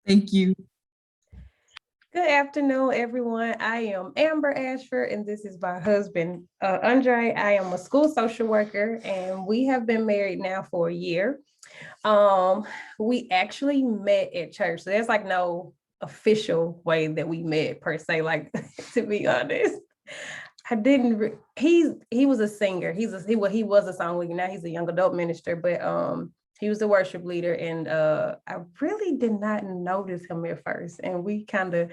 Thank you. Good afternoon, everyone. I am Amber Ashford, and this is my husband, Andre. I am a school social worker, and we have been married now for a year. Um, we actually met at church, so there's like no official way that we met per se. Like to be honest, I didn't. He was a singer. He was a song leader. Now he's a young adult minister, but he was the worship leader, and I really did not notice him at first, and we kind of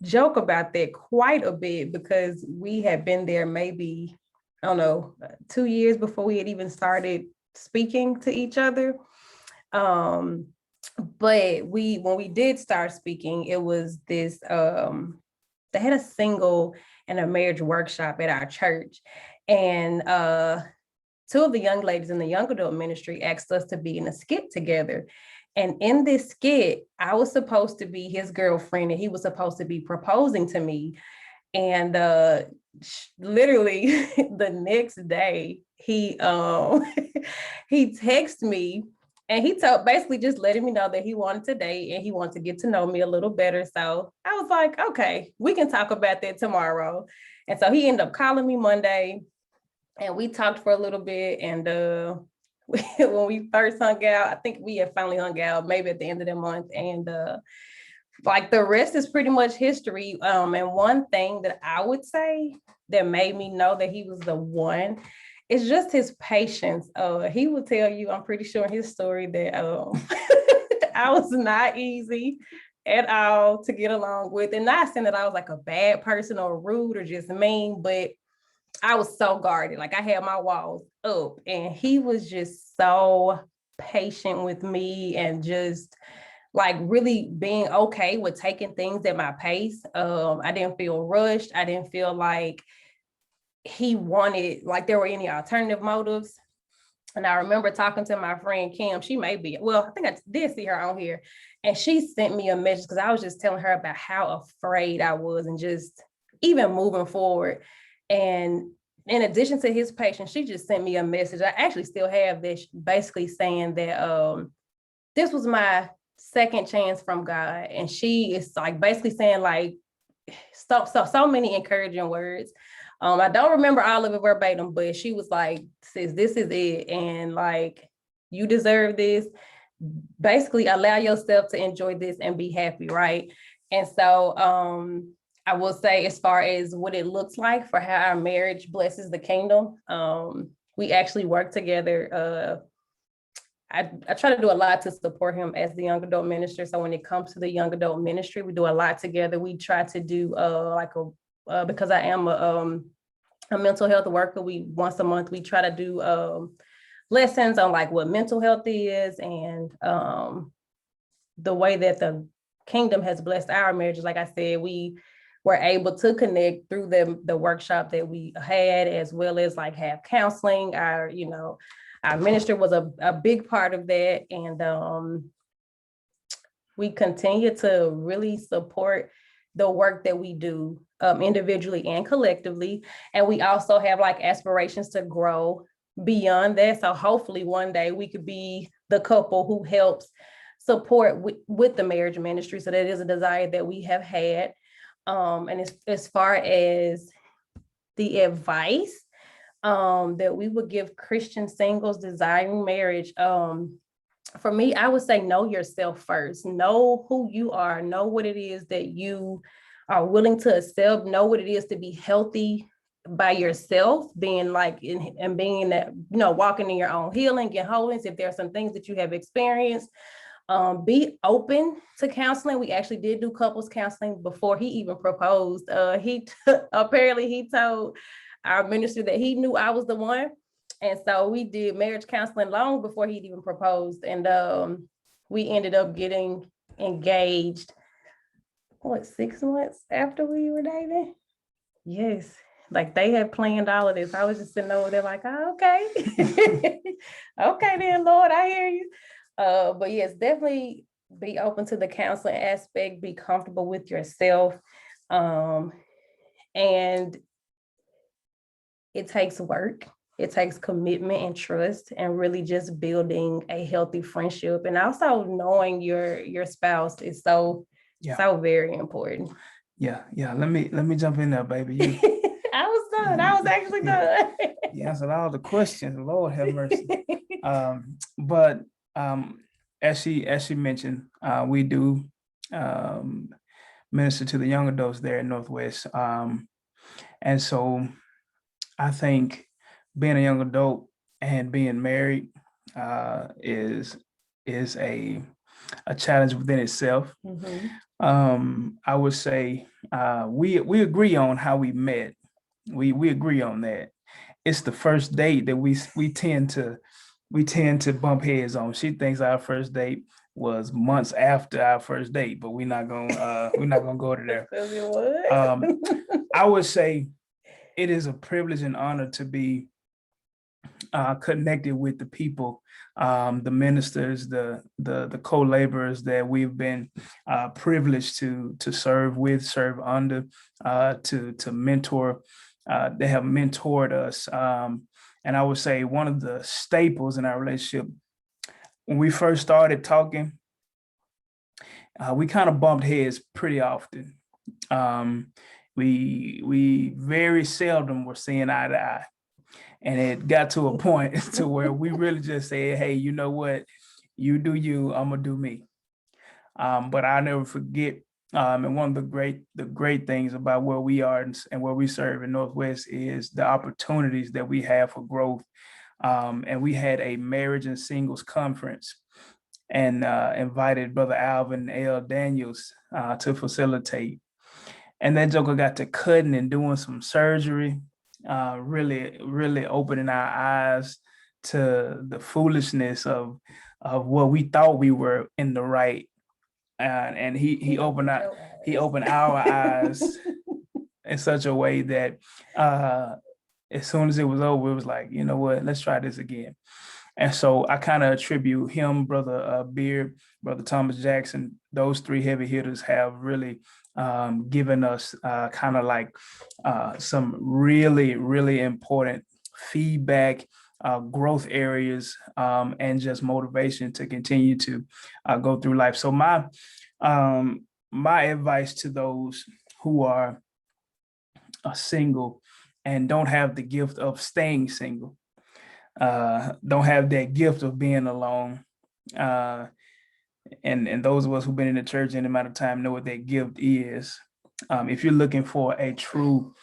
joke about that quite a bit because we had been there maybe I don't know 2 years before we had even started speaking to each other. Um, but we when we did start speaking, it was this they had a single and a marriage workshop at our church. And two of the young ladies in the young adult ministry asked us to be in a skit together. And in this skit, I was supposed to be his girlfriend and he was supposed to be proposing to me. And literally the next day, he texted me and he told basically just letting me know that he wanted to date and he wanted to get to know me a little better. So I was like, okay, we can talk about that tomorrow. And so he ended up calling me Monday and we talked for a little bit. And when we first hung out, I think we had finally hung out maybe at the end of the month. And like the rest is pretty much history. And one thing that I would say that made me know that he was the one is just his patience. He will tell you, I'm pretty sure in his story that I was not easy at all to get along with. And not saying that I was like a bad person or rude or just mean, but I was so guarded. Like I had my walls up and he was just so patient with me and just like really being okay with taking things at my pace. I didn't feel rushed. I didn't feel like he wanted, like there were any alternative motives. And I remember talking to my friend Kim. She may be, well, I think I did see her on here. And she sent me a message because I was just telling her about how afraid I was and just even moving forward. And in addition to his patience, she just sent me a message. I actually still have this basically saying that this was my second chance from God. And she is like basically saying like so many encouraging words. I don't remember all of it verbatim, but she was like, sis, this is it. And like, you deserve this. Basically, allow yourself to enjoy this and be happy, right? And so I will say, as far as what it looks like for how our marriage blesses the kingdom, we actually work together. I try to do a lot to support him as the young adult minister. So when it comes to the young adult ministry, we do a lot together. We try to do because I am a mental health worker. We once a month we try to do lessons on like what mental health is and the way that the kingdom has blessed our marriages. Like I said, we were able to connect through the workshop that we had, as well as like have counseling. Our minister was a big part of that. And we continue to really support the work that we do individually and collectively. And we also have like aspirations to grow beyond that. So hopefully one day we could be the couple who helps support with the marriage ministry. So that is a desire that we have had. And as far as the advice that we would give Christian singles desiring marriage, for me, I would say know yourself first. Know who you are. Know what it is that you are willing to accept. Know what it is to be healthy by yourself, being like and being that, walking in your own healing and wholeness. If there are some things that you have experienced, be open to counseling. We actually did do couples counseling before he even proposed. Apparently he told our minister that he knew I was the one. And so we did marriage counseling long before he'd even proposed. And we ended up getting engaged, 6 months after we were dating? Yes. Like they had planned all of this. I was just sitting over there like, oh, okay. Okay then, Lord, I hear you. But yes, definitely be open to the counseling aspect, be comfortable with yourself. And it takes work. It takes commitment and trust, and really just building a healthy friendship. And also knowing your spouse is so very important. Yeah. Let me jump in there, baby. I was done. I was actually done. You answered all the questions. Lord have mercy. But as she mentioned, we do minister to the young adults there in Northwest. And so I think being a young adult and being married is a challenge within itself. I would say we agree on how we met. We agree on that. It's the first date that we tend to bump heads on. She thinks our first date was months after our first date, but we're not gonna go to there. I would say it is a privilege and honor to be connected with the people, the ministers, the co-laborers that we've been privileged to serve with, serve under, to mentor. They have mentored us. And I would say one of the staples in our relationship, when we first started talking, we kind of bumped heads pretty often. We very seldom were seeing eye to eye. And it got to a point to where we really just said, hey, you know what? You do you, I'm gonna do me. But I'll never forget. And one of the great things about where we are and where we serve in Northwest is the opportunities that we have for growth. And we had a marriage and singles conference and invited Brother Alvin L. Daniels to facilitate. And that joker got to cutting and doing some surgery, really opening our eyes to the foolishness of what we thought we were in the right. And he opened our eyes in such a way that as soon as it was over, it was like, you know what, let's try this again. And so I kind of attribute him, Brother Beard, Brother Thomas Jackson, those three heavy hitters have really given us kind of like some really important feedback, growth areas, and just motivation to continue to go through life. So my advice to those who are single and don't have the gift of staying single, don't have that gift of being alone, and those of us who've been in the church any amount of time know what that gift is. If you're looking for a true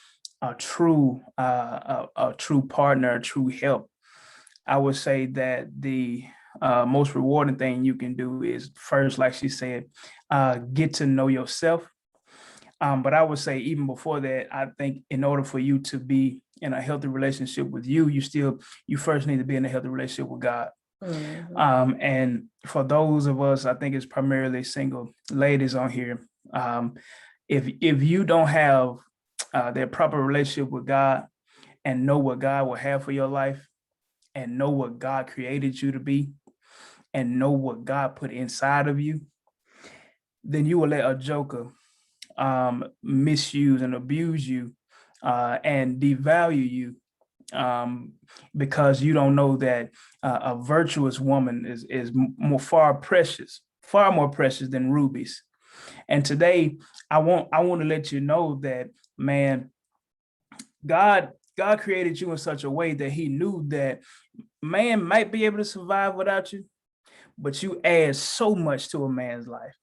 partner, a true help, I would say that the most rewarding thing you can do is first, like she said, get to know yourself. But I would say even before that, I think in order for you to be in a healthy relationship with you, you first need to be in a healthy relationship with God. And for those of us, I think it's primarily single ladies on here. If you don't have that proper relationship with God and know what God will have for your life and know what God created you to be and know what God put inside of you, then you will let a joker misuse and abuse you and devalue you because you don't know that a virtuous woman is far more precious than rubies. And today I want to let you know that, man, God created you in such a way that he knew that man might be able to survive without you, but you add so much to a man's life.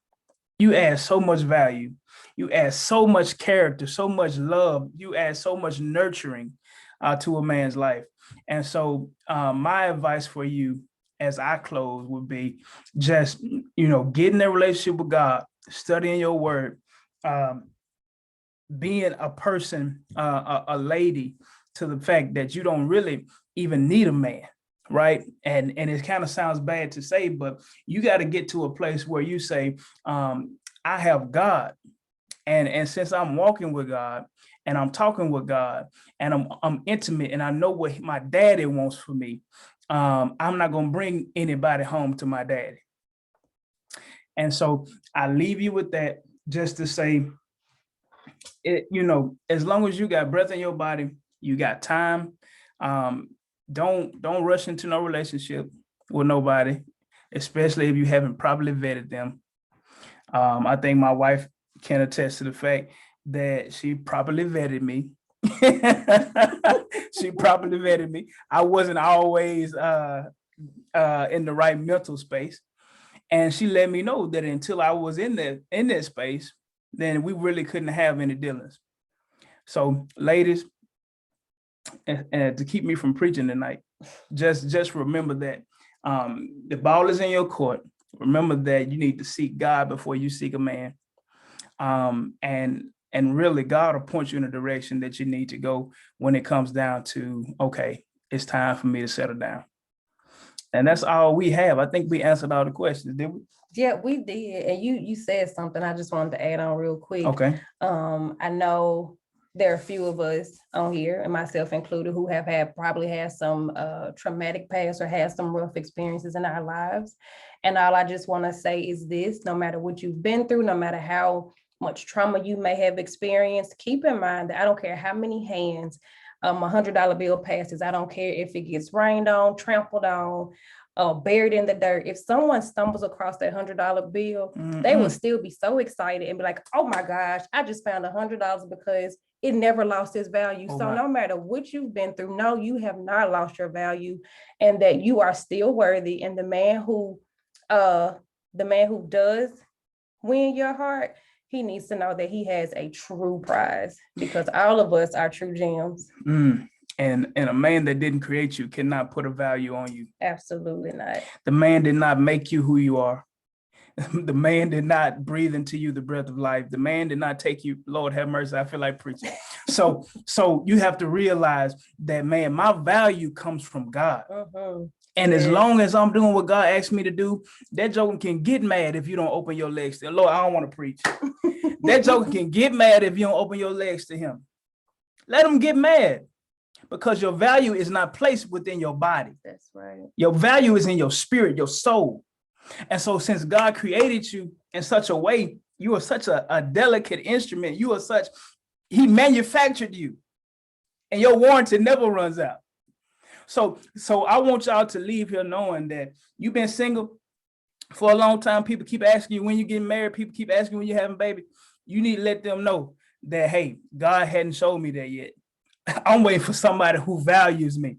You add so much value. You add so much character, so much love. You add so much nurturing to a man's life. And so my advice for you as I close would be just, get in a relationship with God, studying your word, being a person, a lady, to the fact that you don't really even need a man. Right. And it kind of sounds bad to say, but you got to get to a place where you say, I have God. And since I'm walking with God and I'm talking with God and I'm intimate and I know what my daddy wants for me, I'm not going to bring anybody home to my daddy. And so I leave you with that just to say, as long as you got breath in your body, you got time, don't rush into no relationship with nobody, especially if you haven't properly vetted them. I think my wife can attest to the fact that she properly vetted me. She properly vetted me. I wasn't always in the right mental space. And she let me know that until I was in that space, then we really couldn't have any dealings. So ladies, and to keep me from preaching tonight, just remember that the ball is in your court. Remember that you need to seek God before you seek a man. And really God will point you in a direction that you need to go when it comes down to, okay, it's time for me to settle down. And that's all we have. I think we answered all the questions, did we? Yeah, we did. And you said something I just wanted to add on real quick. Okay. I know there are a few of us on here, and myself included, who have probably had some traumatic past or had some rough experiences in our lives. And all I just want to say is this: no matter what you've been through, no matter how much trauma you may have experienced, keep in mind that I don't care how many hands $100 bill passes. I don't care if it gets rained on, trampled on, buried in the dirt. If someone stumbles across that $100 bill, they will still be so excited and be like, oh my gosh, I just found $100 because it never lost its value. So no matter what you've been through, no, you have not lost your value, and that you are still worthy. And the man who does win your heart, he needs to know that he has a true prize, because all of us are true gems. And a man that didn't create you cannot put a value on you. Absolutely not. The man did not make you who you are. The man did not breathe into you the breath of life. The man did not take you, Lord have mercy, I feel like preaching. So you have to realize that, man, my value comes from God. And as long as I'm doing what God asked me to do, that joker can get mad if you don't open your legs to him. Lord, I don't want to preach. That joker can get mad if you don't open your legs to him. Let him get mad, because your value is not placed within your body. That's right. Your value is in your spirit, your soul. And so since God created you in such a way, you are such a delicate instrument. He manufactured you, and your warranty never runs out. So I want y'all to leave here knowing that you've been single for a long time. People keep asking you when you're getting married. People keep asking when you're having a baby. You need to let them know that, hey, God hadn't showed me that yet. I'm waiting for somebody who values me.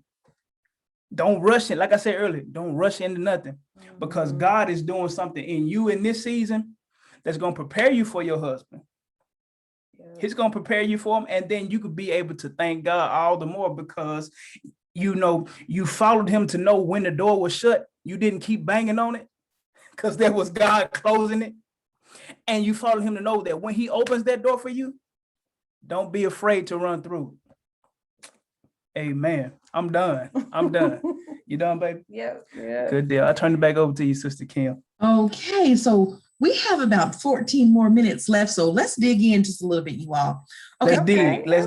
Don't rush it. Like I said earlier, don't rush into nothing, because God is doing something in you in this season that's going to prepare you for your husband. He's going to prepare you for him. And then you could be able to thank God all the more, because you followed him to know when the door was shut. You didn't keep banging on it, because that was God closing it. And you followed him to know that when he opens that door for you, don't be afraid to run through. Amen. I'm done. You done, baby? Yeah. Good deal. I'll turn it back over to you, Sister Kim. Okay, so we have about 14 more minutes left, so let's dig in just a little bit, you all. Okay, Let's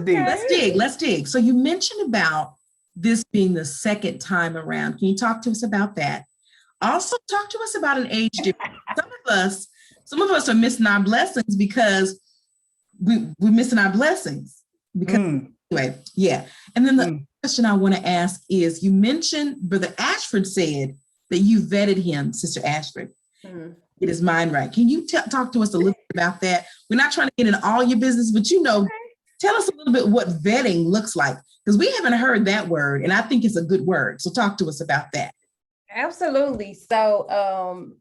dig. So you mentioned about this being the second time around. Can you talk to us about that? Also, talk to us about an age difference. Some of us are missing our blessings because we're missing our blessings. Anyway, yeah. And then the question I want to ask is, you mentioned Brother Ashford said that you vetted him, Sister Ashford. Get his mind right. Can you talk to us a little bit about that? We're not trying to get in all your business, but tell us a little bit what vetting looks like, because we haven't heard that word, and I think it's a good word. So talk to us about that. Absolutely. So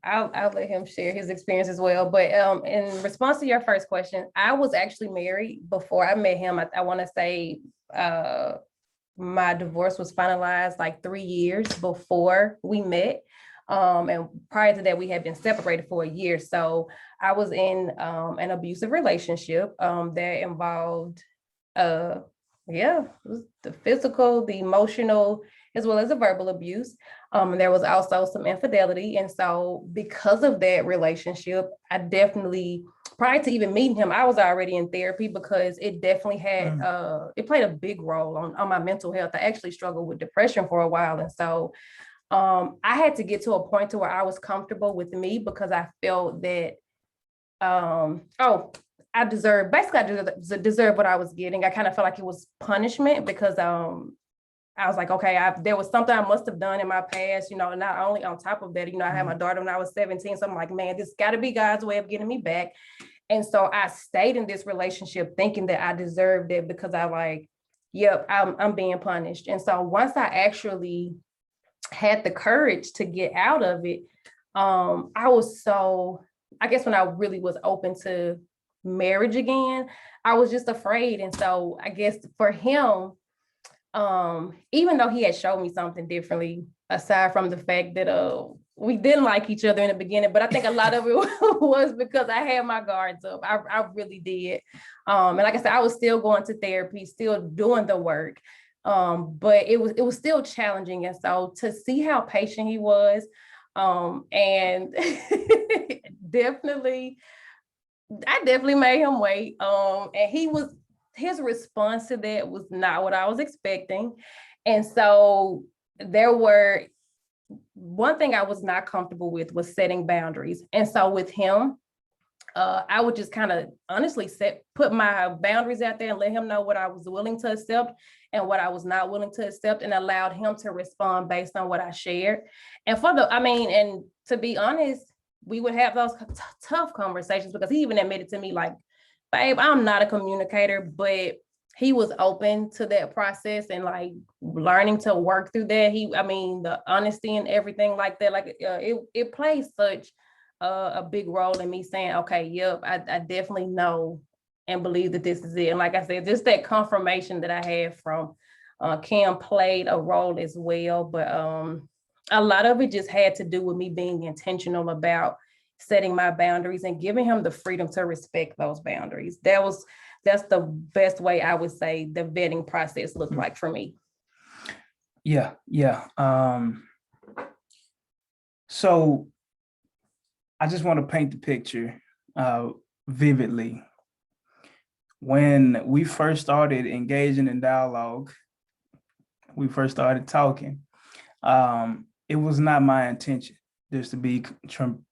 I'll let him share his experience as well. But in response to your first question, I was actually married before I met him. I want to say my divorce was finalized like 3 years before we met. And prior to that, we had been separated for a year. So I was in an abusive relationship that involved the physical, the emotional, as well as the verbal abuse. There was also some infidelity. And so because of that relationship, I definitely, prior to even meeting him, I was already in therapy, because it definitely had, it played a big role on my mental health. I actually struggled with depression for a while. And so I had to get to a point to where I was comfortable with me, because I felt that, I deserved what I was getting. I kind of felt like it was punishment, because I was like, okay, there was something I must have done in my past, not only on top of that, I had my daughter when I was 17. So I'm like, man, this got to be God's way of getting me back. And so I stayed in this relationship thinking that I deserved it because I like, yep, I'm being punished. And so once I actually had the courage to get out of it, I guess when I really was open to marriage again, I was just afraid. And so I guess for him, even though he had showed me something differently, aside from the fact that we didn't like each other in the beginning, but I think a lot of it was because I had my guards up. I really did. And like I said, I was still going to therapy, still doing the work. But it was still challenging. And so to see how patient he was, and definitely, I definitely made him wait. And his response to that was not what I was expecting. And so one thing I was not comfortable with was setting boundaries. And so with him, I would just kind of honestly put my boundaries out there and let him know what I was willing to accept and what I was not willing to accept, and allowed him to respond based on what I shared. And and to be honest, we would have those tough conversations because he even admitted to me like, babe, I'm not a communicator, but he was open to that process and like learning to work through that. The honesty and everything like that, like it plays such a big role in me saying, okay, yep, I definitely know and believe that this is it. And like I said, just that confirmation that I had from Kim played a role as well. But a lot of it just had to do with me being intentional about setting my boundaries and giving him the freedom to respect those boundaries. That's the best way I would say the vetting process looked like for me. Yeah. So I just want to paint the picture vividly. When we first started engaging in dialogue, we first started talking, it was not my intention, just to be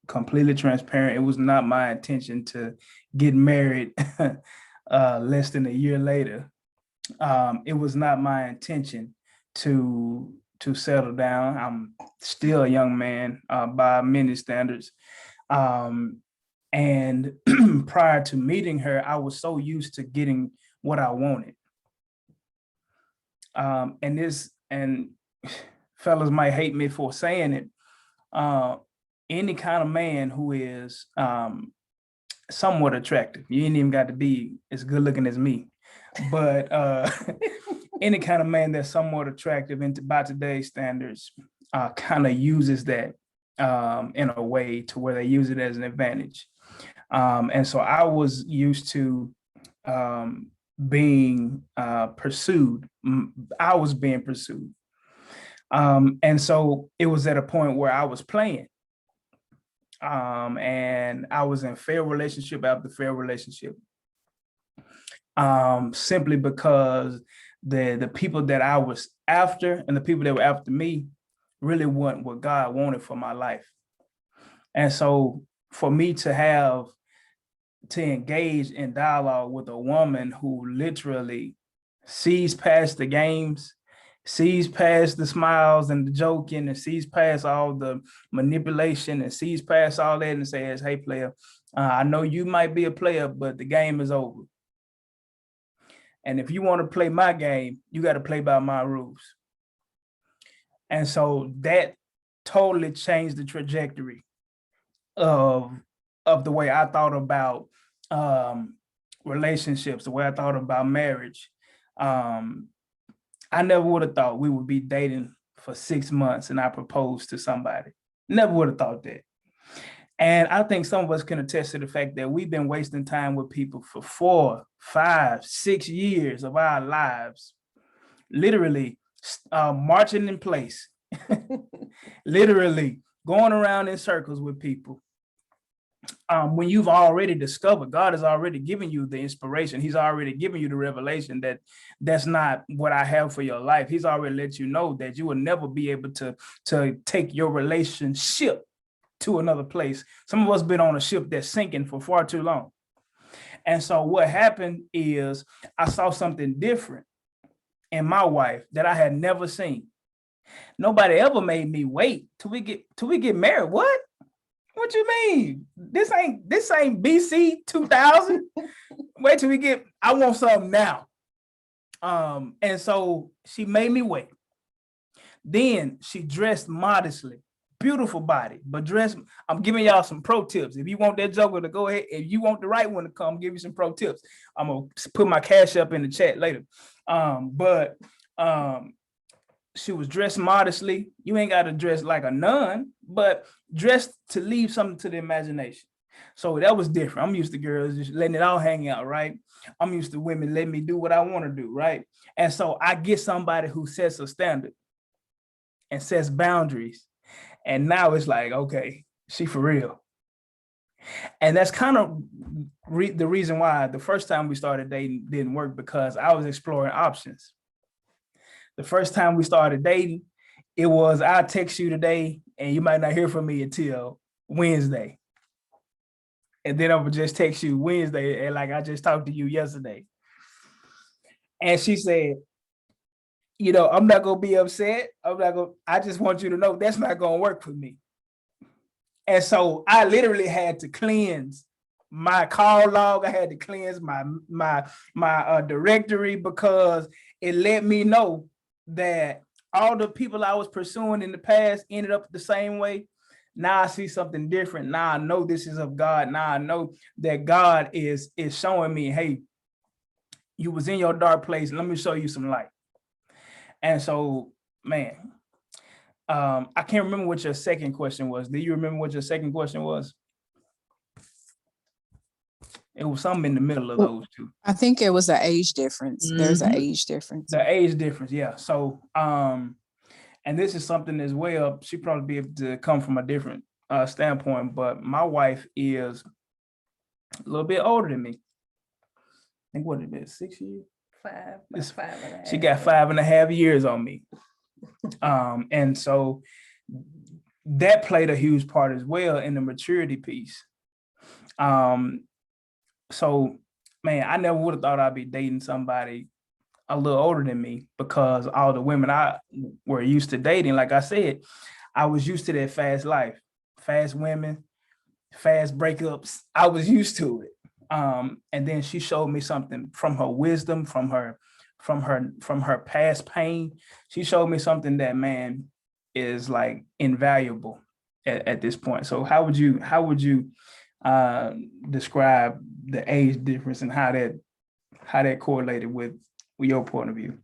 completely transparent. It was not my intention to get married less than a year later. It was not my intention to settle down. I'm still a young man by many standards. And prior to meeting her, I was so used to getting what I wanted. And fellas might hate me for saying it. Any kind of man who is somewhat attractive, you ain't even got to be as good looking as me, but any kind of man that's somewhat attractive by today's standards kind of uses that in a way to where they use it as an advantage. And so I was used to being pursued. I was being pursued. And so it was at a point where I was playing. And I was in failed relationship after failed relationship. Simply because the people that I was after and the people that were after me really weren't what God wanted for my life. And so for me to engage in dialogue with a woman who literally sees past the games, sees past the smiles and the joking, and sees past all the manipulation, and sees past all that and says, hey, player, I know you might be a player, but the game is over. And if you want to play my game, you got to play by my rules. And so that totally changed the trajectory of the way I thought about relationships, the way I thought about marriage. I never would have thought we would be dating for 6 months and I proposed to somebody. Never would have thought that. And I think some of us can attest to the fact that we've been wasting time with people for 4, 5, 6 years of our lives, literally marching in place, literally going around in circles with people. When you've already discovered, God has already given you the inspiration. He's already given you the revelation that that's not what I have for your life. He's already let you know that you will never be able to take your relationship to another place. Some of us been on a ship that's sinking for far too long. And so what happened is I saw something different. and my wife that I had never seen. Nobody ever made me wait till we get married. What? What you mean? This ain't BC 2000. Wait till we get. I want something now. And so she made me wait. Then she dressed modestly, beautiful body, but dressed. I'm giving y'all some pro tips. If you want that joker to go ahead, if you want the right one to come, give you some pro tips. I'm gonna put my cash up in the chat later. But she was dressed modestly. You ain't got to dress like a nun, but dressed to leave something to the imagination. So that was different. I'm used to girls just letting it all hang out, right? I'm used to women letting me do what I want to do, right? And so I get somebody who sets a standard and sets boundaries. And now it's like, okay, she for real. And that's kind of the reason why the first time we started dating didn't work, because I was exploring options. The first time we started dating, it was, I'll text you today and you might not hear from me until Wednesday. And then I would just text you Wednesday and like I just talked to you yesterday. And she said, I'm not gonna be upset. I just want you to know that's not gonna work for me. And so I literally had to cleanse my call log. I had to cleanse my directory, because it let me know that all the people I was pursuing in the past ended up the same way. Now I see something different. Now I know this is of God. Now I know that God is showing me, hey, you was in your dark place. Let me show you some light. And so, man, I can't remember what your second question was. Do you remember what your second question was? It was something in the middle of those two. I think it was an age difference. There's an age difference. The age difference, yeah. So, and this is something as well, she probably be able to come from a different standpoint, but my wife is a little bit older than me. I think what it is, 6 years? Five and a half. She got 5.5 years on me. And so that played a huge part as well in the maturity piece. So, man, I never would have thought I'd be dating somebody a little older than me, because all the women I were used to dating, like I said, I was used to that fast life, fast women, fast breakups. I was used to it. And then she showed me something from her wisdom, from her past pain. She showed me something that, man, is like invaluable at this point. So how would you describe the age difference and how that correlated with your point of view?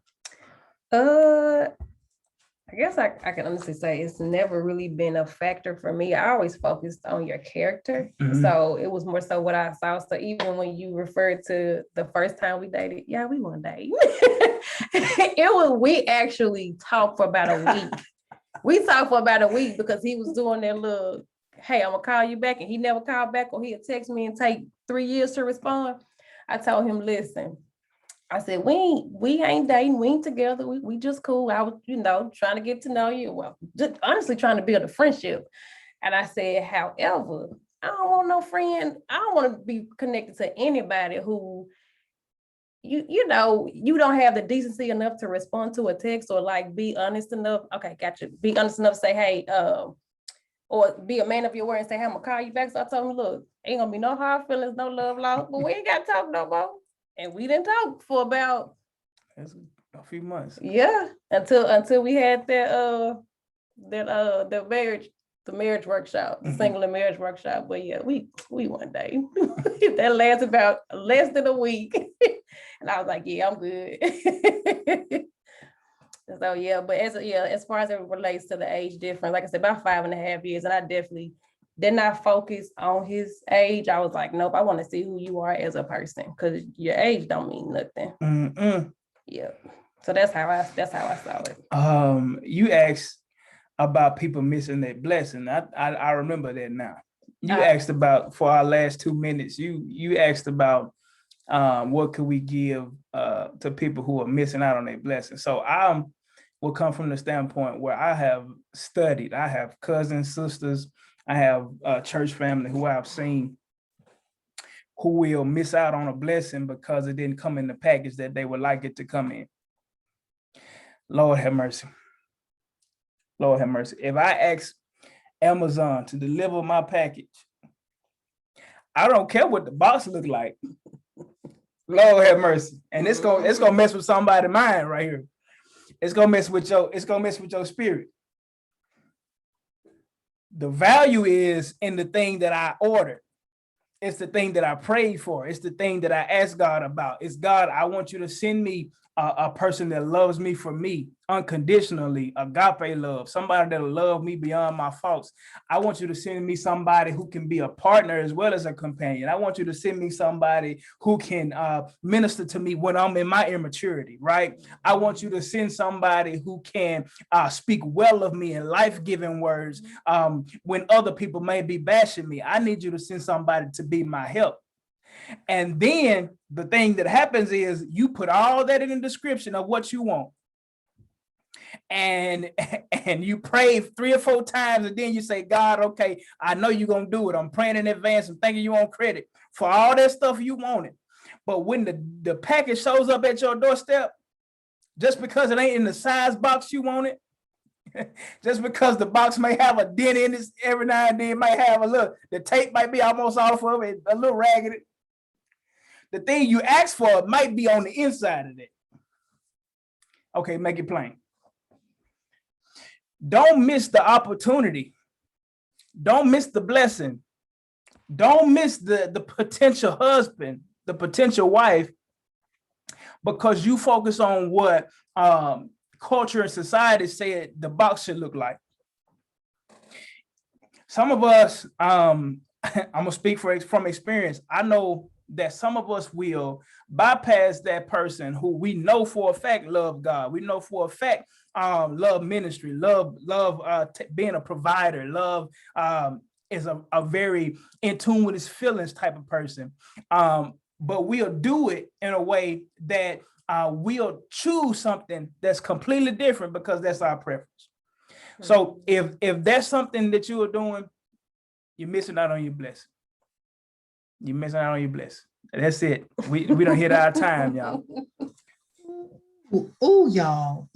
I guess I can honestly say it's never really been a factor for me. I always focused on your character. Mhm. So it was more so what I saw. So even when you referred to the first time we dated, yeah, we weren't dating. We actually talked for about a week. We talked for about a week because he was doing that little, hey, I'm gonna call you back, and he never called back, or he'd text me and take 3 years to respond. I told him, listen, I said, we ain't dating, we ain't together, we just cool. I was, trying to get to know you. Well, just honestly trying to build a friendship. And I said, however, I don't want no friend. I don't want to be connected to anybody who, you don't have the decency enough to respond to a text, or like be honest enough. Okay, gotcha. Be honest enough to say, hey, or be a man of your word and say, hey, I'm gonna call you back. So I told him, look, ain't gonna be no hard feelings, no love lost, but we ain't got to talk no more. And we didn't talk for about a few months. Yeah, until we had the marriage workshop, the single and marriage workshop. But yeah, we one day that lasted about less than a week, and I was like, yeah, I'm good. So yeah, but as far as it relates to the age difference, like I said, about 5.5 years, and I definitely did not focus on his age. I was like, nope, I want to see who you are as a person, because your age don't mean nothing. Mm-mm. Yeah. So that's how I saw it. You asked about people missing their blessing. I remember that now. You asked about, for our last 2 minutes, you asked about what could we give to people who are missing out on their blessing. So I will come from the standpoint where I have studied. I have cousins, sisters, I have a church family who I've seen who will miss out on a blessing because it didn't come in the package that they would like it to come in. Lord have mercy. Lord have mercy. If I ask Amazon to deliver my package, I don't care what the box look like. Lord have mercy. And it's gonna mess with somebody's mind right here. It's gonna mess with your spirit. The value is in the thing that I ordered. It's the thing that I prayed for. It's the thing that I asked God about. It's God, I want you to send me a person that loves me for me unconditionally, agape love, somebody that'll love me beyond my faults. I want you to send me somebody who can be a partner as well as a companion. I want you to send me somebody who can minister to me when I'm in my immaturity, right? I want you to send somebody who can speak well of me in life-giving words when other people may be bashing me. I need you to send somebody to be my help. And then the thing that happens is you put all that in the description of what you want. And you pray 3 or 4 times, and then you say, God, okay, I know you're going to do it. I'm praying in advance and thanking you on credit for all that stuff you wanted. But when the package shows up at your doorstep, just because it ain't in the size box you want it, just because the box may have a dent in it every now and then, it might have the tape might be almost off of it, a little ragged. The thing you asked for might be on the inside of it. Okay, make it plain. Don't miss the opportunity. Don't miss the blessing. Don't miss the potential husband, the potential wife, because you focus on what culture and society said the box should look like. Some of us, I'm gonna speak from experience. I know that some of us will bypass that person who we know for a fact love God. We know for a fact love ministry, love being a provider, love is a very in tune with his feelings type of person. But we'll do it in a way that we'll choose something that's completely different because that's our preference. So if that's something that you are doing, you're missing out on your blessing. You're missing out on your blessing. That's it. We don't hit our time, y'all. Oh, y'all.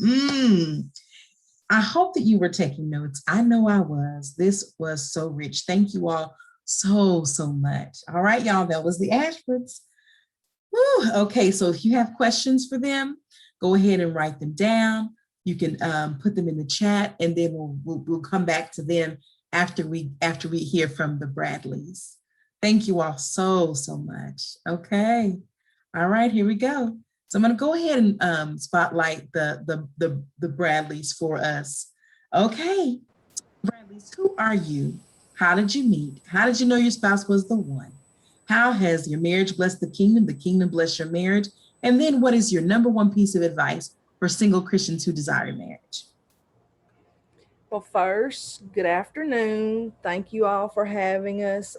I hope that you were taking notes. I know I was. This was so rich. Thank you all so much. All right, y'all. That was the Ashfords. Woo. Okay, so if you have questions for them, go ahead and write them down. You can put them in the chat, and then we'll come back to them after we hear from the Bradleys. Thank you all so much. Okay. All right, here we go. So I'm going to go ahead and spotlight the Bradleys for us. Okay. Bradleys, who are you? How did you meet? How did you know your spouse was the one? How has your marriage blessed the kingdom blessed your marriage? And then what is your number one piece of advice for single Christians who desire marriage? Well, first, good afternoon. Thank you all for having us.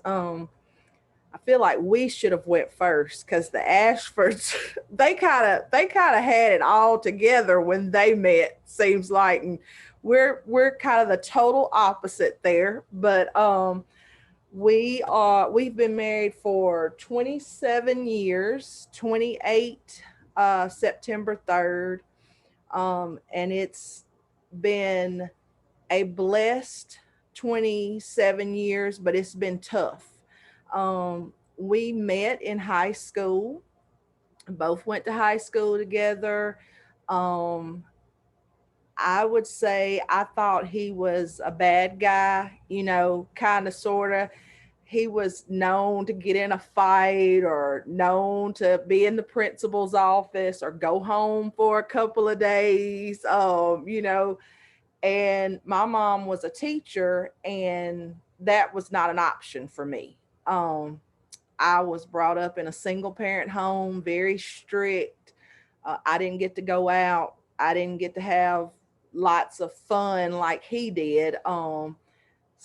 I feel like we should have went first because the Ashfords, they kind of had it all together when they met, seems like. And we're kind of the total opposite there. But we've been married for 27 years, 28 September 3rd. And it's been a blessed 27 years, but it's been tough. We met in high school, both went to high school together. I would say I thought he was a bad guy, kind of, sort of. He was known to get in a fight or known to be in the principal's office or go home for a couple of days, and my mom was a teacher, and that was not an option for me. I was brought up in a single parent home, very strict. I didn't get to go out. I didn't get to have lots of fun like he did. So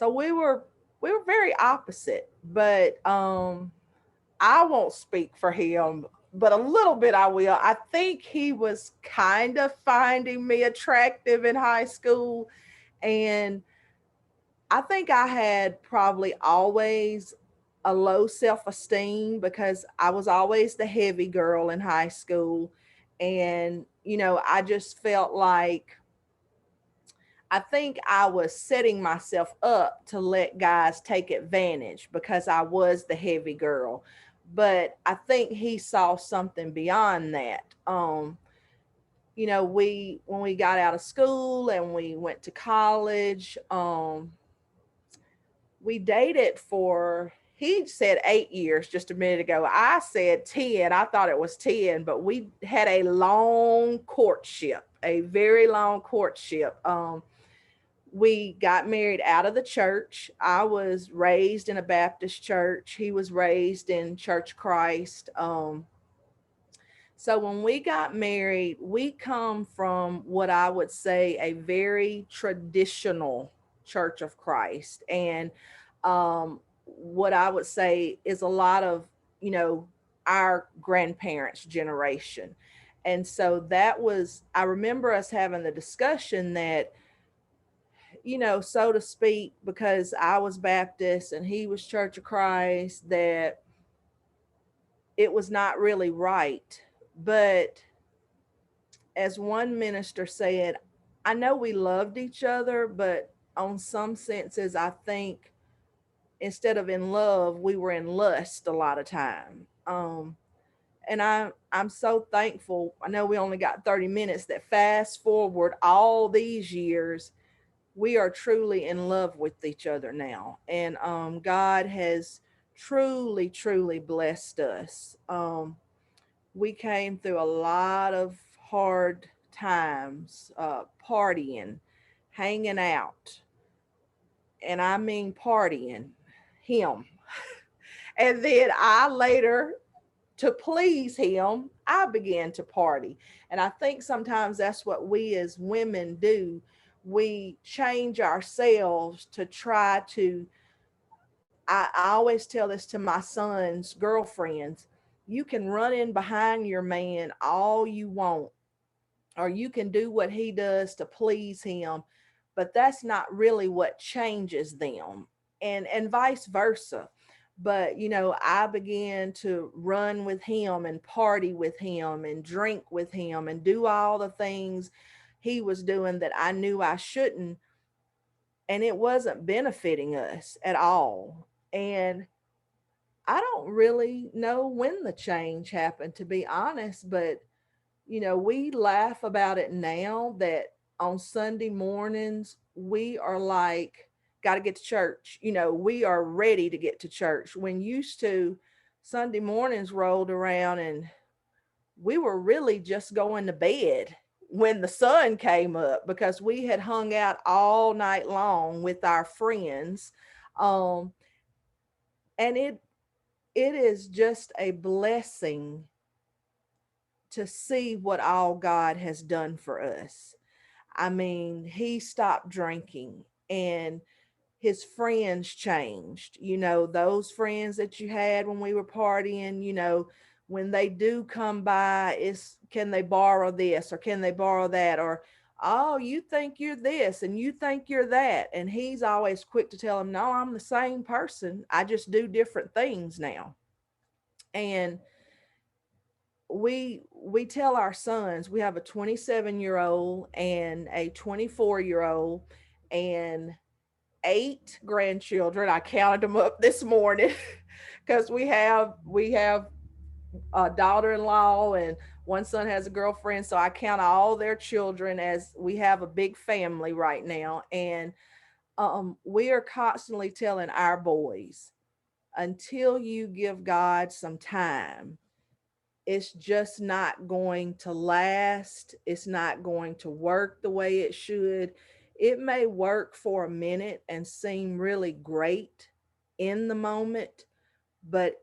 we were very opposite, but I won't speak for him, but a little bit I will. I think he was kind of finding me attractive in high school, and I think I had probably always a low self-esteem because I was always the heavy girl in high school. And, you know, I just felt like, I think I was setting myself up to let guys take advantage because I was the heavy girl. But I think he saw something beyond that. You know, when we got out of school and we went to college, we dated for, he said 8 years just a minute ago. I said 10. I thought it was 10, but we had a long courtship, a very long courtship. We got married out of the church. I was raised in a Baptist church. He was raised in Church of Christ. So when we got married, we come from what I would say a very traditional Church of Christ. And what I would say is a lot of, you know, our grandparents' generation. And so that was, I remember us having the discussion that, you know, so to speak, because I was Baptist and he was Church of Christ, that it was not really right. But as one minister said, I know we loved each other, but on some senses, I think instead of in love, we were in lust a lot of time. And I'm so thankful. I know we only got 30 minutes, that fast forward all these years, we are truly in love with each other now. And God has truly, truly blessed us. We came through a lot of hard times, partying, hanging out, and I mean partying, him. And then I later, to please him, I began to party. And I think sometimes that's what we as women do. We change ourselves to try to, I always tell this to my son's girlfriends, you can run in behind your man all you want, or you can do what he does to please him, but that's not really what changes them, and vice versa. But you know, I began to run with him and party with him and drink with him and do all the things he was doing that I knew I shouldn't, and it wasn't benefiting us at all. And I don't really know when the change happened, to be honest, but you know, we laugh about it now that on Sunday mornings, we are like, got to get to church. You know, we are ready to get to church. When used to, Sunday mornings rolled around and we were really just going to bed when the sun came up because we had hung out all night long with our friends. Um, and it is just a blessing to see what all God has done for us. I mean, he stopped drinking and his friends changed. You know, those friends that you had when we were partying, you know, when they do come by, it's, can they borrow this or can they borrow that? Or, oh, you think you're this and you think you're that. And he's always quick to tell them, no, I'm the same person. I just do different things now. And we tell our sons, we have a 27-year-old and a 24-year-old and 8 grandchildren. I counted them up this morning because we have a daughter-in-law and one son has a girlfriend, so I count all their children, as we have a big family right now. And we are constantly telling our boys, until you give God some time, it's just not going to last. It's not going to work the way it should. It may work for a minute and seem really great in the moment, but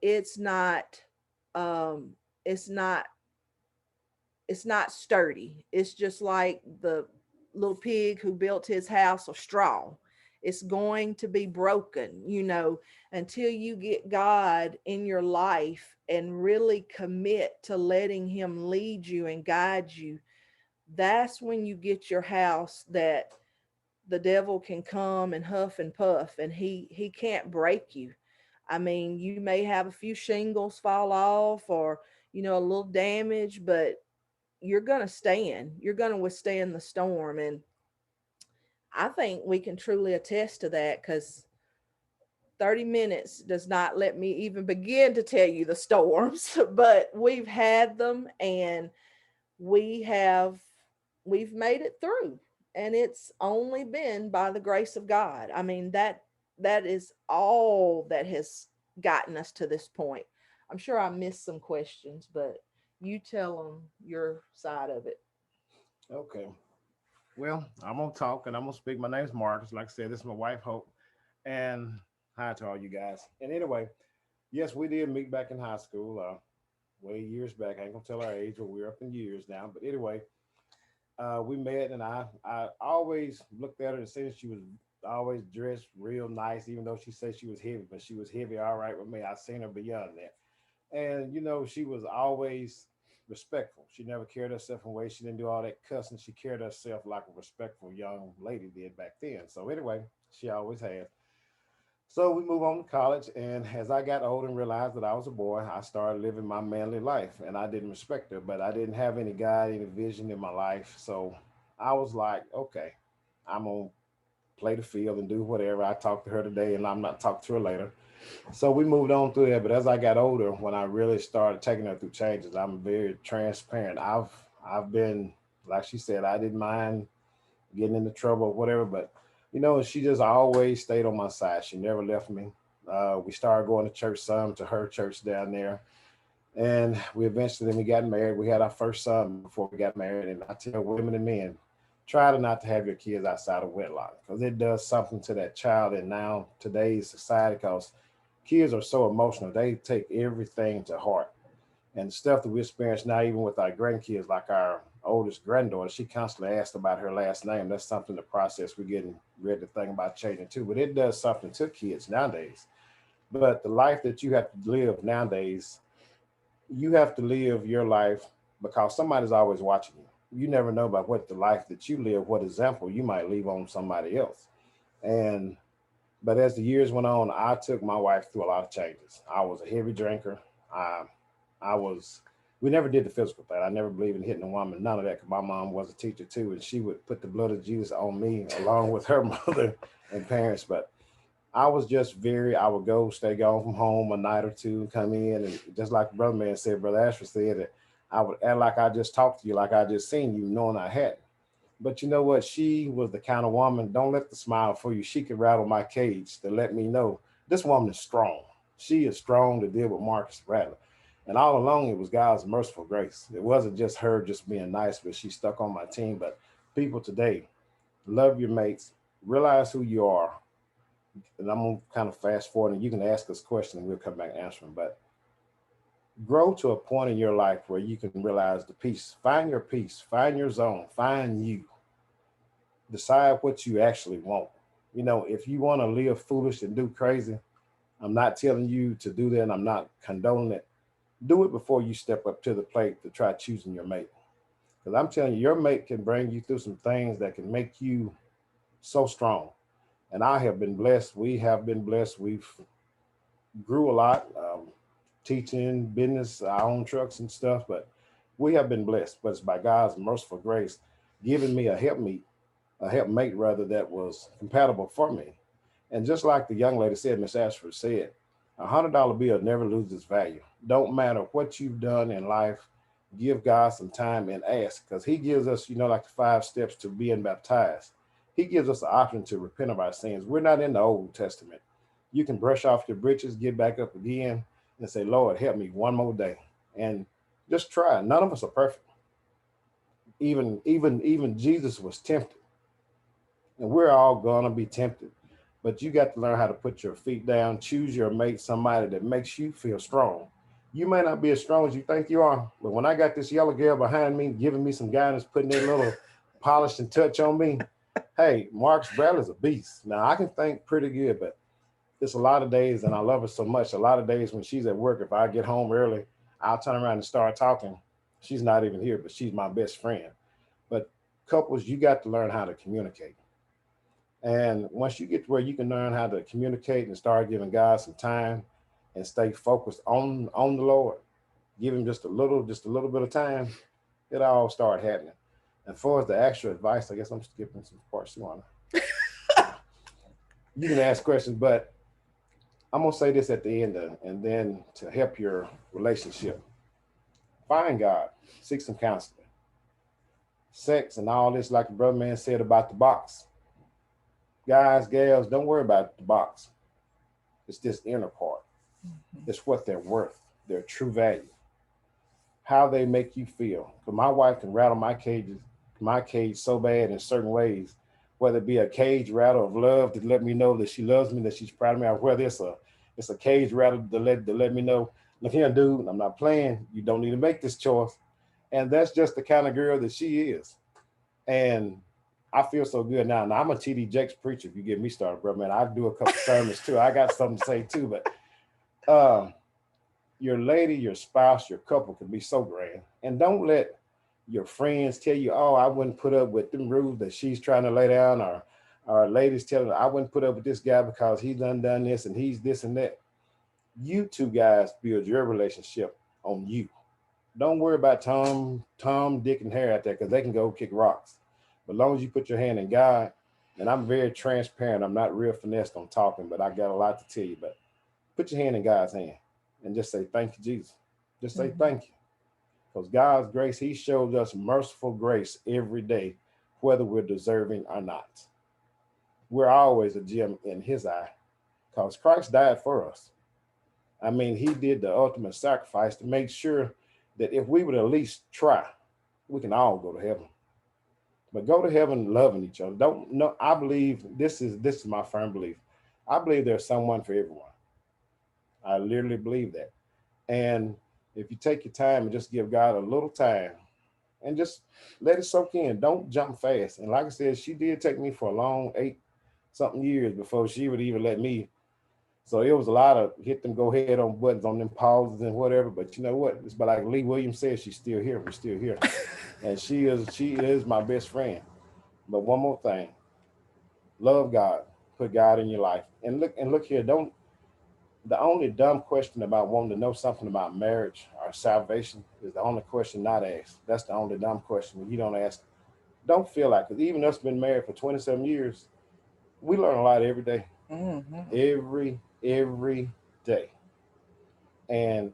um it's not it's not sturdy. It's just like the little pig who built his house of straw. It's going to be broken, you know, until you get God in your life and really commit to letting him lead you and guide you. That's when you get your house that the devil can come and huff and puff and he can't break you. I mean, you may have a few shingles fall off or, you know, a little damage, but you're going to stand, you're going to withstand the storm. And I think we can truly attest to that, because 30 minutes does not let me even begin to tell you the storms, but we've had them, and we have we've made it through, and it's only been by the grace of God. I mean, that is all that has gotten us to this point. I'm sure I missed some questions, but you tell them your side of it. Okay. Well, I'm gonna talk and I'm gonna speak. My name's Marcus. Like I said, this is my wife Hope, and hi to all you guys. And anyway, yes, we did meet back in high school, way years back. I ain't gonna tell our age, but we're up in years now. But anyway, we met, and I always looked at her and said she was always dressed real nice, even though she said she was heavy, but she was heavy all right with me. I seen her beyond that. And she was always respectful. She never carried herself in ways. She didn't do all that cussing. She carried herself like a respectful young lady did back then. So anyway, she always has. So we move on to college, and as I got older and realized that I was a boy, I started living my manly life, and I didn't respect her, but I didn't have any guide, any vision in my life. So I was like, okay, I'm gonna play the field and do whatever. I talked to her today, and I'm not talking to her later. So we moved on through that. But as I got older, when I really started taking her through changes, I'm very transparent. I've been, like she said, I didn't mind getting into trouble or whatever, but she just always stayed on my side. She never left me. We started going to church, some to her church down there, and we eventually then we got married. We had our first son before we got married, and I tell women and men, try to not to have your kids outside of wedlock, because it does something to that child. And now today's society, because kids are so emotional, they take everything to heart. And the stuff that we experience now, even with our grandkids, like our oldest granddaughter, she constantly asked about her last name. That's something the process we're getting ready to think about changing too. But it does something to kids nowadays. But the life that you have to live nowadays, you have to live your life because somebody's always watching you. You never know about what the life that you live, what example you might leave on somebody else. And but as the years went on, I took my wife through a lot of changes. I was a heavy drinker. I, I was, we never did the physical thing. I never believed in hitting a woman, none of that, because my mom was a teacher too, and she would put the blood of Jesus on me along with her mother and parents. But I was just I would go, stay gone from home a night or two, come in, and just like Brother Man said, Brother Ashford said, that I would act like I just talked to you, like I just seen you, knowing I hadn't. But you know what? She was the kind of woman, don't let the smile fool you. She could rattle my cage to let me know this woman is strong. She is strong to deal with Marcus Rattler. And all along, it was God's merciful grace. It wasn't just her just being nice, but she stuck on my team. But people today, love your mates, realize who you are. And I'm going to kind of fast forward, and you can ask us questions and we'll come back and answer them. But grow to a point in your life where you can realize the peace, find your zone, find you, decide what you actually want. If you want to live foolish and do crazy, I'm not telling you to do that, and I'm not condoning it. Do it before you step up to the plate to try choosing your mate. Because I'm telling you, your mate can bring you through some things that can make you so strong. And I have been blessed. We have been blessed. We've grew a lot, teaching business, our own trucks and stuff, but we have been blessed. But it's by God's merciful grace giving me a helpmate rather, that was compatible for me. And just like the young lady said, Miss Ashford said, $100 bill never loses value. Don't matter what you've done in life, give God some time and ask, because He gives us, like the 5 steps to being baptized. He gives us the option to repent of our sins. We're not in the Old Testament. You can brush off your britches, get back up again, and say, Lord, help me one more day. And just try. None of us are perfect. Even Jesus was tempted, and we're all gonna be tempted. But you got to learn how to put your feet down, choose your mate, somebody that makes you feel strong. You may not be as strong as you think you are, but when I got this yellow girl behind me, giving me some guidance, putting that little polish and touch on me, hey, Marcus Bradley's a beast. Now I can think pretty good, but it's a lot of days, and I love her so much. A lot of days when she's at work, if I get home early, I'll turn around and start talking. She's not even here, but she's my best friend. But couples, you got to learn how to communicate. And once you get to where you can learn how to communicate and start giving God some time and stay focused on the Lord, give Him just a little bit of time, it all started happening. And for the actual advice, I guess I'm skipping some parts you want. You can ask questions, but I'm gonna say this at the end, and then to help your relationship, find God, seek some counseling. Sex and all this, like the brother man said about the box. Guys, gals, don't worry about the box. It's this inner part. It's what they're worth, their true value, how they make you feel. Because my wife can rattle my cage so bad in certain ways, whether it be a cage rattle of love to let me know that she loves me, that she's proud of me, or whether it's a cage rattle to let me know, look here, dude, I'm not playing. You don't need to make this choice. And that's just the kind of girl that she is. And I feel so good now. Now I'm a TD Jakes preacher. If you get me started, bro, man, I do a couple sermons too. I got something to say too. But your lady, your spouse, your couple can be so grand. And don't let your friends tell you, oh, I wouldn't put up with them rules that she's trying to lay down, or ladies telling her, I wouldn't put up with this guy because he's done this and he's this and that. You two guys build your relationship on you. Don't worry about Tom, Dick, and Harry out there, because they can go kick rocks. But as long as you put your hand in God, and I'm very transparent, I'm not real finessed on talking, but I got a lot to tell you. But put your hand in God's hand and just say, thank you, Jesus. Just say thank you. Because God's grace, he shows us merciful grace every day, whether we're deserving or not. We're always a gem in his eye, because Christ died for us. I mean, he did the ultimate sacrifice to make sure that if we would at least try, we can all go to heaven. But go to heaven loving each other. Don't know. I believe this is my firm belief. I believe there's someone for everyone. I literally believe that. And if you take your time and just give God a little time and just let it soak in, don't jump fast. And like I said, she did take me for a long 8-something years before she would even let me. So it was a lot of hit them go ahead on buttons on them pauses and whatever. But you know what? It's like Lee Williams said, she's still here. We're still here. And she is my best friend. But one more thing, love God, put God in your life. And look here, don't the only dumb question about wanting to know something about marriage or salvation is the only question not asked. That's the only dumb question. When you don't ask, don't feel like, because even us been married for 27 years, we learn a lot every day. Every day. And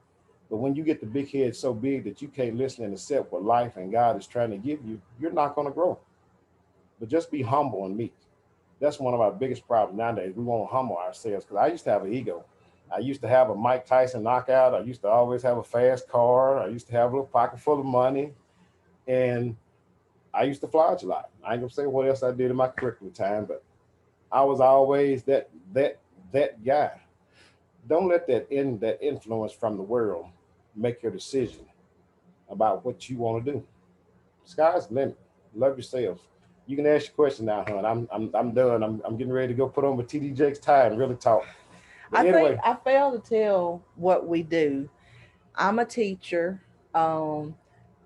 but when you get the big head so big that you can't listen and accept what life and God is trying to give you, you're not going to grow. But just be humble and meek. That's one of our biggest problems nowadays. We won't humble ourselves, because I used to have an ego. I used to have a Mike Tyson knockout. I used to always have a fast car. I used to have a little pocket full of money. And I used to fly a lot. I ain't gonna say what else I did in my curriculum time, but I was always that guy. Don't let that influence from the world make your decision about what you want to do. Sky's the limit. Love yourselves. You can ask your question now, hon. I'm done. I'm getting ready to go put on my TD Jakes tie and really talk. But I anyway, think I failed to tell what we do. I'm a teacher. Um,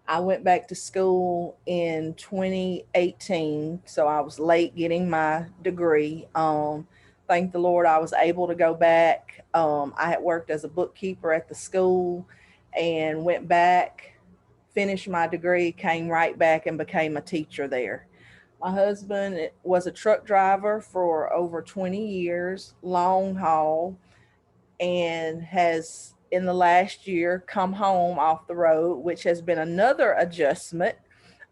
I went back to school in 2018, so I was late getting my degree. Thank the Lord I was able to go back. I had worked as a bookkeeper at the school and went back, finished my degree, came right back and became a teacher there. My husband was a truck driver for over 20 years, long haul, and has in the last year come home off the road, which has been another adjustment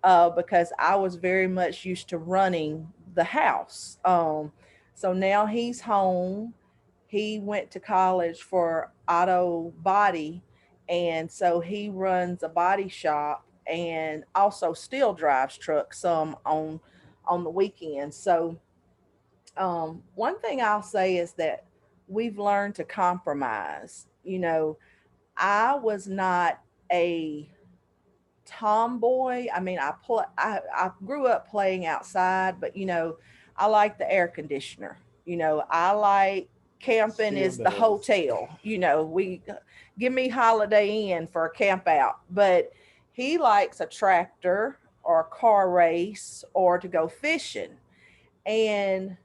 because I was very much used to running the house. So now he's home. He went to college for auto body, and so he runs a body shop and also still drives trucks some on the weekends. So one thing I'll say is that we've learned to compromise. I was not a tomboy. I mean, I grew up playing outside, but I like the air conditioner. I like camping still is the does. hotel. We give me Holiday Inn for a camp out, but he likes a tractor or a car race or to go fishing. And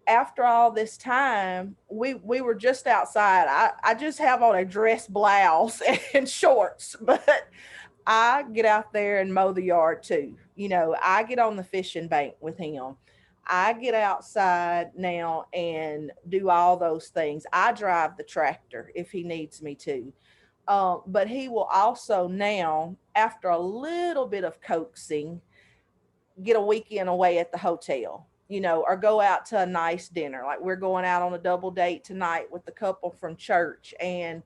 after all this time, we were just outside. I just have on a dress blouse and shorts, but I get out there and mow the yard too. You know, I get on the fishing bank with him. I get outside now and do all those things. I drive the tractor if he needs me to. But he will also now, after a little bit of coaxing, get a weekend away at the hotel, you know, or go out to a nice dinner. Like we're going out on a double date tonight with the couple from church, and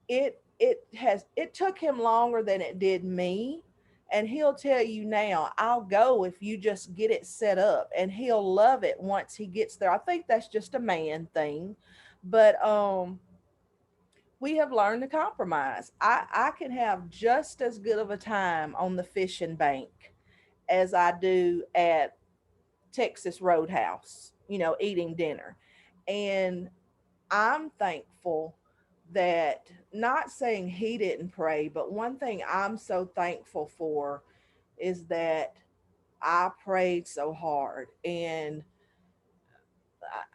it took him longer than it did me. And he'll tell you now, I'll go if you just get it set up, and he'll love it once he gets there. I think that's just a man thing. But we have learned to compromise. I can have just as good of a time on the fishing bank as I do at Texas Roadhouse, you know, eating dinner. And I'm thankful that, not saying he didn't pray, but one thing I'm so thankful for is that I prayed so hard. And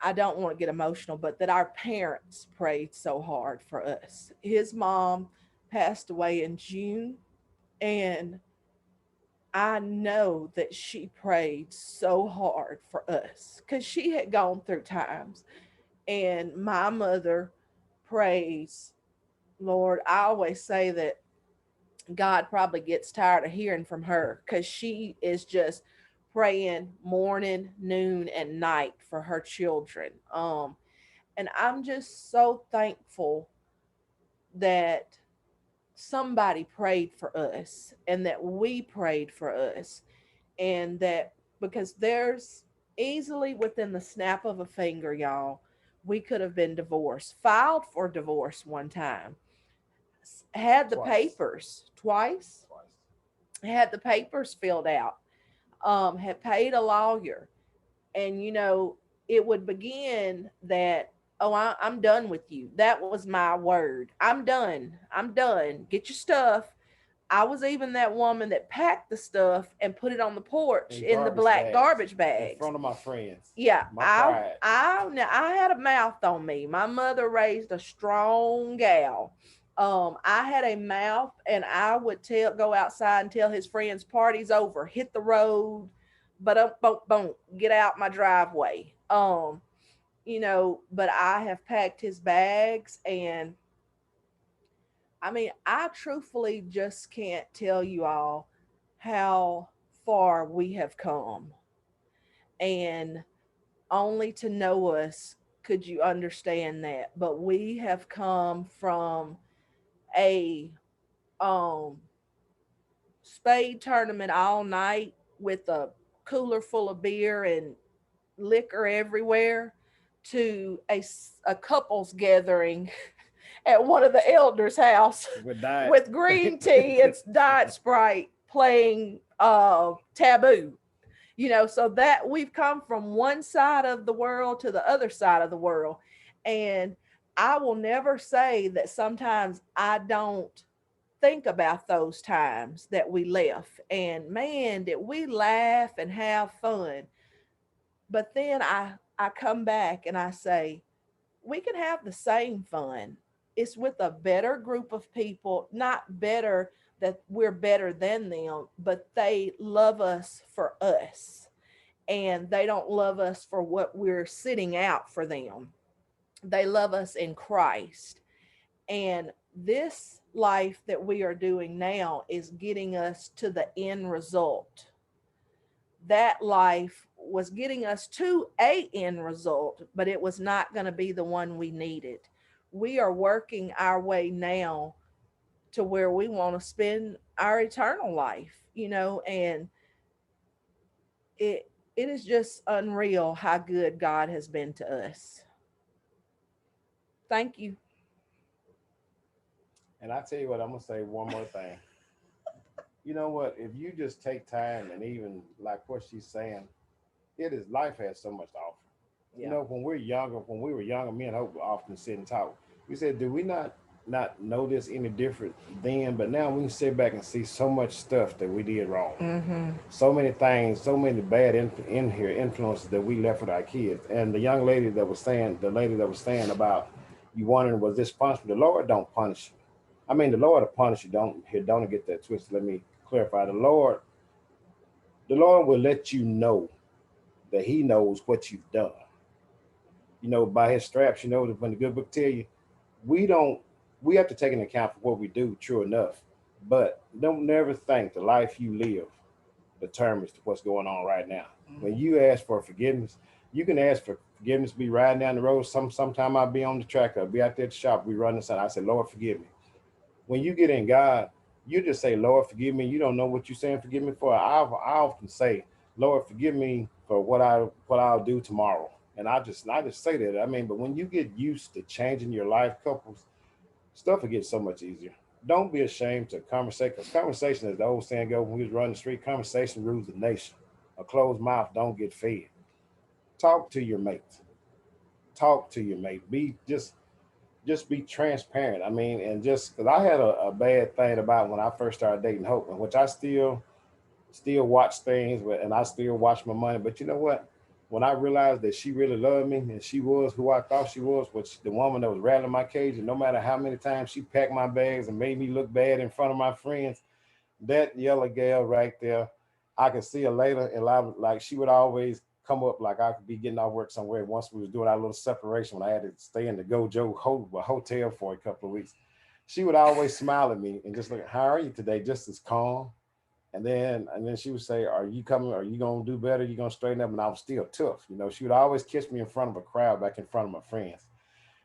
I don't want to get emotional, but that our parents prayed so hard for us. His mom passed away in June, and I know that she prayed so hard for us because she had gone through times. And my mother prays, Lord, I always say that God probably gets tired of hearing from her because she is just praying morning, noon, and night for her children. And I'm just so thankful that somebody prayed for us and that we prayed for us, and that, because there's easily within the snap of a finger, y'all, we could have been divorced, filed for divorce one time, had the Twice. papers twice, had the papers filled out, had paid a lawyer. And, you know, it would begin that, oh, I'm done with you. That was my word. I'm done. I'm done. Get your stuff. I was even that woman that packed the stuff and put it on the porch in the black garbage bags in front of my friends. Yeah, My pride. I had a mouth on me. My mother raised a strong gal. I had a mouth, and I would go outside and tell his friends, "Party's over. Hit the road, but boom, boom, get out my driveway." You know, but I have packed his bags, and I mean, I truthfully just can't tell you all how far we have come, and only to know us could you understand that. But we have come from a um spade tournament all night with a cooler full of beer and liquor everywhere to a couples gathering at one of the elders' house with green tea and diet Sprite playing Taboo. You know, so that we've come from one side of the world to the other side of the world. And I will never say that sometimes I don't think about those times that we left. And man, did we laugh and have fun. But then I come back and I say, we can have the same fun. It's with a better group of people, not better that we're better than them, but they love us for us, and they don't love us for what we're sitting out for them. They love us in Christ. And this life that we are doing now is getting us to the end result. That life was getting us to a end result, but it was not going to be the one we needed. We are working our way now to where we want to spend our eternal life, you know, and it is just unreal how good God has been to us. Thank you. And I tell you what, I'm gonna say one more thing. You know what? If you just take time and even like what she's saying, it is life has so much to offer. You Yeah. know, when we were younger, me and Hope would often sit and talk. We said, do we not know this any different then? But now we can sit back and see so much stuff that we did wrong. Mm-hmm. So many things, so many bad in here influences that we left with our kids. And the lady that was saying about you wondering was this punishment? The Lord don't punish you. I mean, the Lord will punish you. Don't get that twisted. Let me clarify. The Lord will let you know that He knows what you've done. You know, by His straps, you know, when the good book tell you, we don't, we have to take into account for what we do, true enough. But don't never think the life you live determines what's going on right now. When you ask for forgiveness, you can ask for forgiveness, be riding down the road. Sometime I'll be on the track, I'll be out there at the shop, we run inside. I say, Lord, forgive me. When you get in God, you just say, Lord, forgive me. You don't know what you're saying, forgive me for. I often say, Lord, forgive me for what I'll do tomorrow. And I just say that. I mean, but when you get used to changing your life, couples, stuff will get so much easier. Don't be ashamed to conversate, because conversation, as the old saying goes, when we was running the street, conversation rules the nation. A closed mouth don't get fed. Talk to your mate. Talk to your mate. Just be transparent. I mean, and just because I had a bad thing about when I first started dating Hope, which I still watch things, and I still watch my money. But you know what? When I realized that she really loved me and she was who I thought she was, which the woman that was rattling my cage, and no matter how many times she packed my bags and made me look bad in front of my friends, that yellow gal right there, I could see her later, and like she would always come up like I could be getting off work somewhere. Once we was doing our little separation, when I had to stay in the Gojo hotel for a couple of weeks, she would always smile at me and just look, how are you today? Just as calm. And then she would say, are you coming? Are you gonna do better? You gonna straighten up? And I was still tough. You know, she would always kiss me in front of a crowd, back in front of my friends.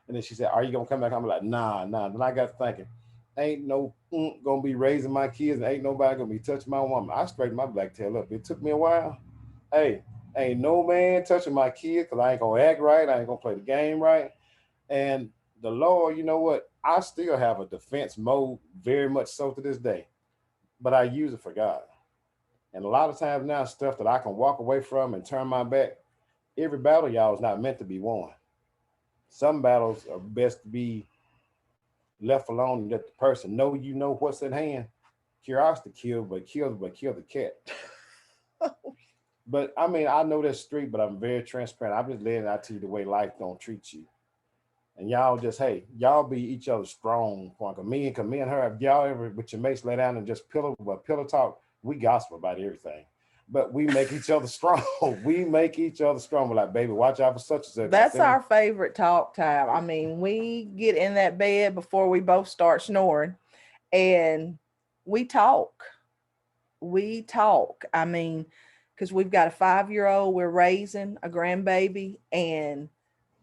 And then she said, are you gonna come back? I'm like, nah, nah. Then I got thinking, ain't no gonna be raising my kids, and ain't nobody gonna be touching my woman. I straightened my black tail up. It took me a while. Hey, ain't no man touching my kids, because I ain't gonna act right. I ain't gonna play the game right. And the Lord, you know what? I still have a defense mode, very much so to this day, but I use it for God. And a lot of times now, stuff that I can walk away from and turn my back. Every battle, y'all, is not meant to be won. Some battles are best to be left alone and let the person know you know what's at hand. Curiosity kill the cat. But I mean, I know that street, but I'm very transparent. I'm just letting out to you the way life gonna treat you. And y'all just, hey, y'all be each other's strong point. Cause me and her, if y'all ever with your mates lay down and just pillow talk, we gossip about everything. But we make each other strong. We make each other strong. We're like, baby, watch out for such and such. That's our favorite talk time. I mean, we get in that bed before we both start snoring, and we talk. We talk. I mean, because we've got a 5-year-old, we're raising a grandbaby, and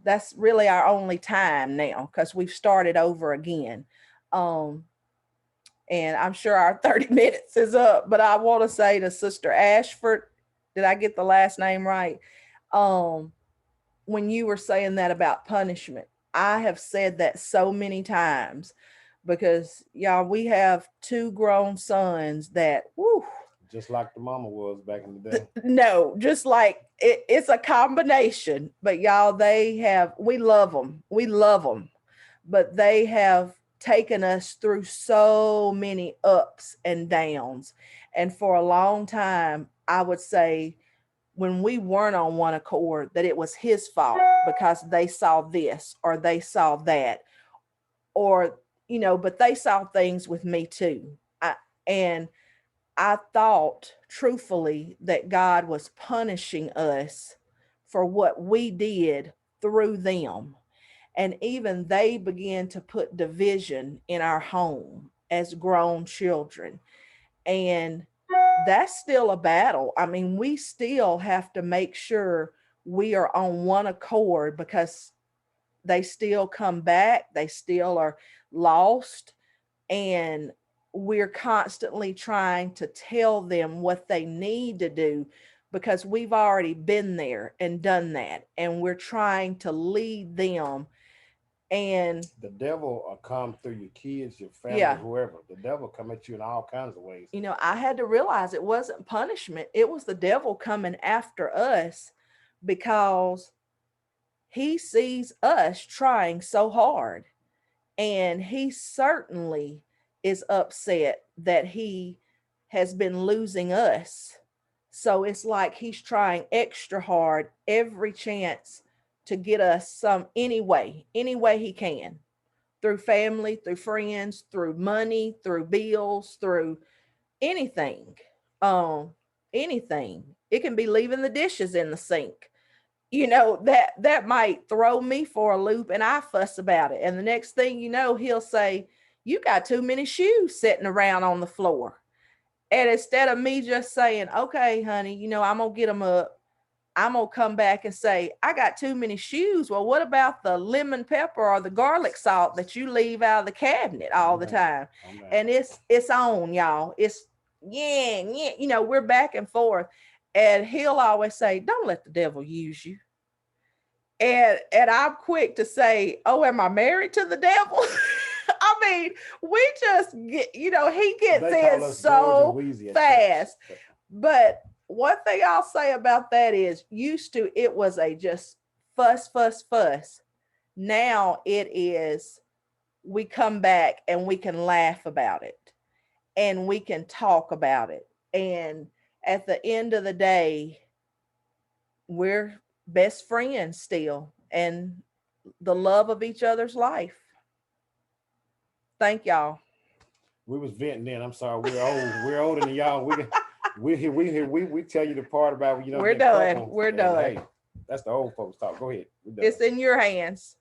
that's really our only time now because we've started over again. Um, and I'm sure our 30 minutes is up, but I want to say to Sister Ashford, did I get the last name right? Um, when you were saying that about punishment, I have said that so many times because y'all, we have 2 grown sons that, woo, just like the mama was back in the day. no, just like it's a combination, but y'all, we love them. We love them, but they have taken us through so many ups and downs. And for a long time, I would say when we weren't on one accord, that it was his fault because they saw this or they saw that, or, but they saw things with me too. And I thought truthfully that God was punishing us for what we did through them. And even they began to put division in our home as grown children. And that's still a battle. I mean, we still have to make sure we are on one accord because they still come back, they still are lost, and we're constantly trying to tell them what they need to do because we've already been there and done that, and we're trying to lead them. And the devil will come through your kids, your family, yeah, whoever. The devil come at you in all kinds of ways. I had to realize it wasn't punishment. It was the devil coming after us because he sees us trying so hard. And he certainly is upset that he has been losing us. So it's like he's trying extra hard every chance to get us any way he can. through family, through friends, through money, through bills, through anything. Anything. It can be leaving the dishes in the sink. You know, that might throw me for a loop, and I fuss about it. And the next thing you know, he'll say, you got too many shoes sitting around on the floor. And instead of me just saying, okay, honey, you know, I'm going to get them up, I'm going to come back and say, I got too many shoes. Well, what about the lemon pepper or the garlic salt that you leave out of the cabinet all the time? And it's on, y'all. It's yeah, you know, we're back and forth. And he'll always say, don't let the devil use you. And I'm quick to say, oh, am I married to the devil? I mean, we just get, you know, he gets in so fast. But one thing I'll say about that is used to, it was a just fuss. Now it is, we come back and we can laugh about it and we can talk about it. And at the end of the day, we're best friends still and the love of each other's life. Thank y'all. We was venting then. I'm sorry. We're old. We're older than y'all. We tell you the part about, you know, We're done. We're done. Hey, that's the old folks talk. Go ahead. It's in your hands.